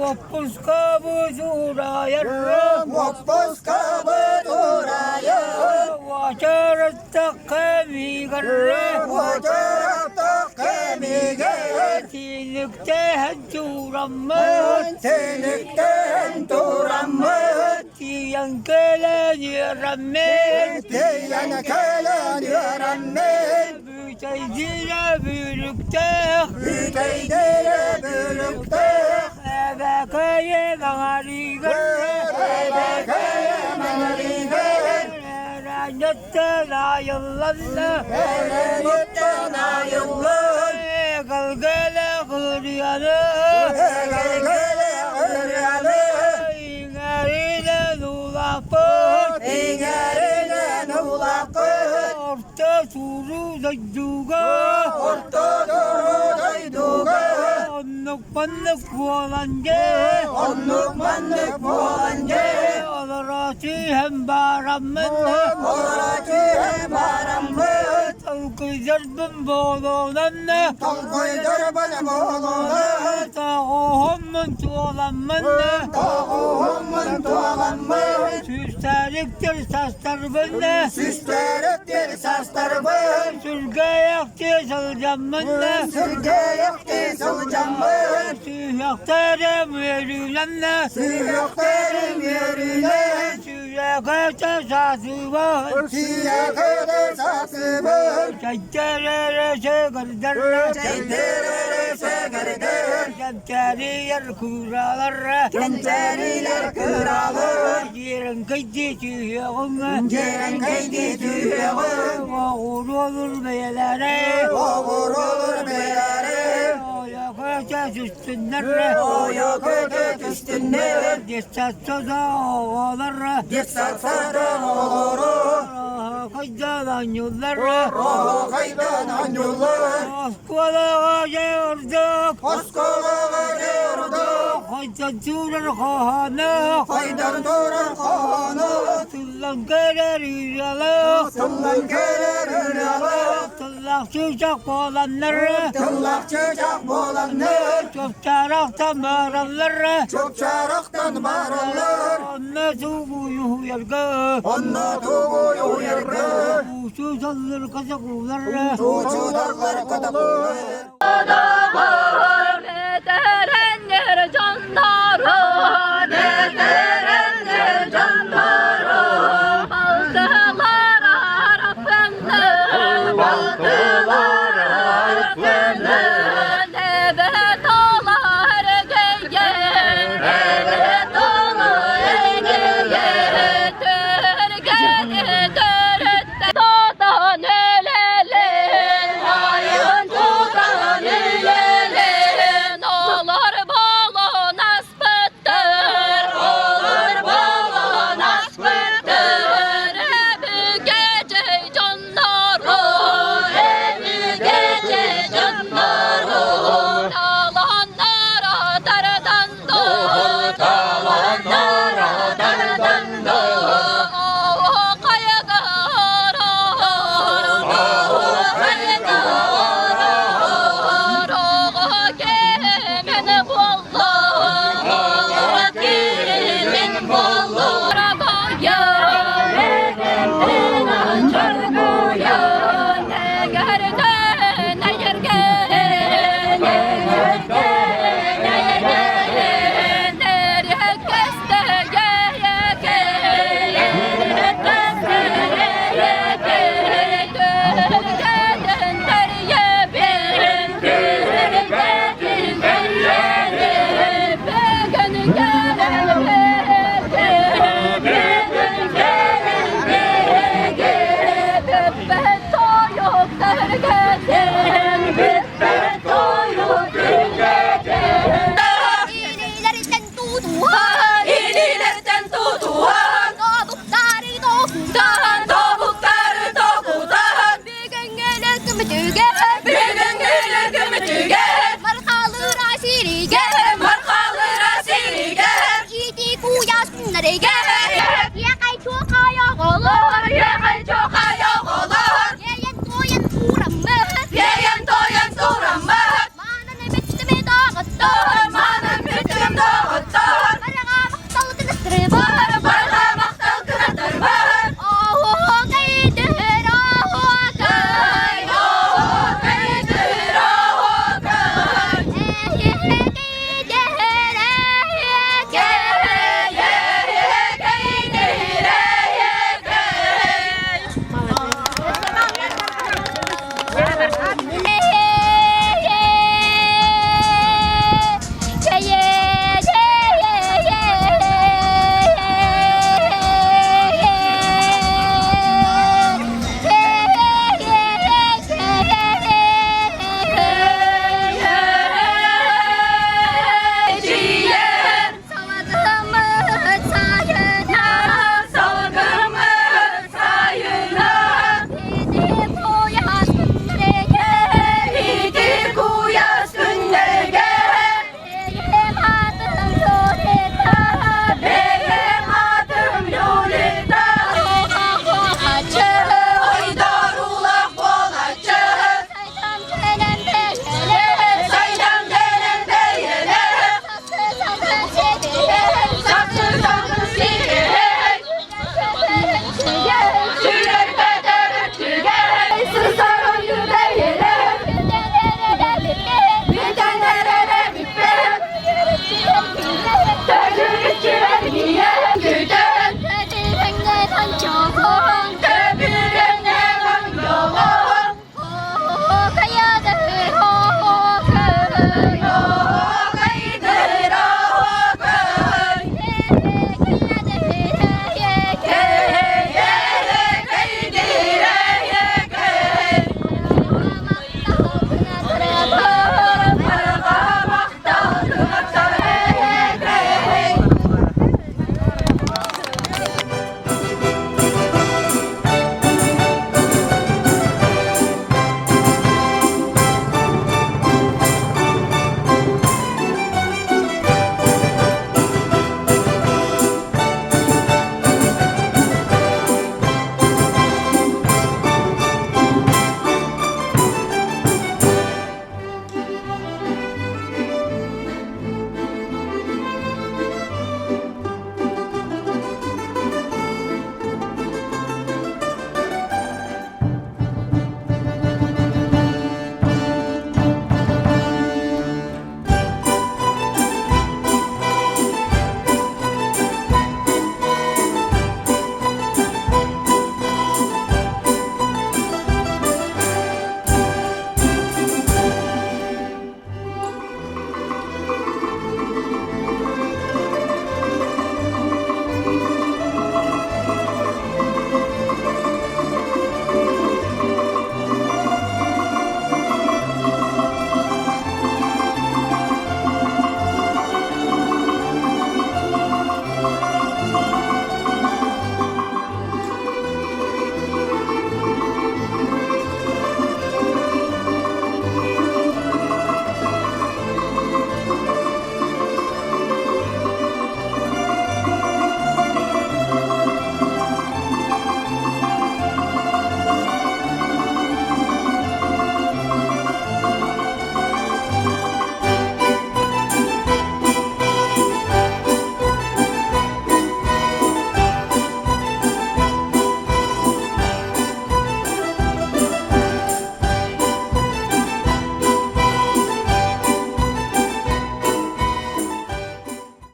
Wapuska buzurayar Wapuska buduraya Wacaratta kamigarre Wacaratta kamigarre Tinukte hanturamma Tinukte hanturamma Tiyankelen yaramme Tiyankelen yaramme Büteydire büyülükte Büteydire büyülükte Ebekeye mağarigarre Ebekeye mağarigarre Ranyatta nayıllanla Erenutta nayıllan Galgele hıryanı Galgele hıryanı İngarine nulapı İngarine nulapı Orta suru dayduga Orta duru dayduga Onnuk bandık buğalanca Onnuk bandık buğalanca Olarati hem baramın Olarati hem baramın Talkı zarbın boğulunan Talkıydır bana boğulunan Tağuhummun tuğalanmın Tağuhummun tuğalanmın Süsteliktir sastarbın Süsteliktir sastarbın Sürge yaktı salcamın Sürge yaktı salcamın Süyaktarım yerülen Süyaktarım yerüne Süyakata sasıvan Süyakata sasıvan Çayterere şekerder Çayterere şekerder Çanteri yer kuralar Çantariler kıralır Yerin kaydı tüyağın Yerin kaydı tüyağın Oğur olur beylere Oğur olur beylere Oyakata üstünler Oyakata üstünler Destat soda oğlar Destat soda olur Kaydadan yollar Rohu kaydan yollar Askolağa yorduk Askolağa yorduk Kaydan durar kahana Kaydan durar kahana Tullan gelir yürüyalı Tullan gelir yürüyalı Tullak çocuk olanlar Tullak çocuk olanlar Çok çaraktan bağırırlar Çok çaraktan bağırırlar Anne tuğuyu yargı Anne tuğuyu yargı Uçu sallar kazaklar Uçu dallar kataklar Dağlar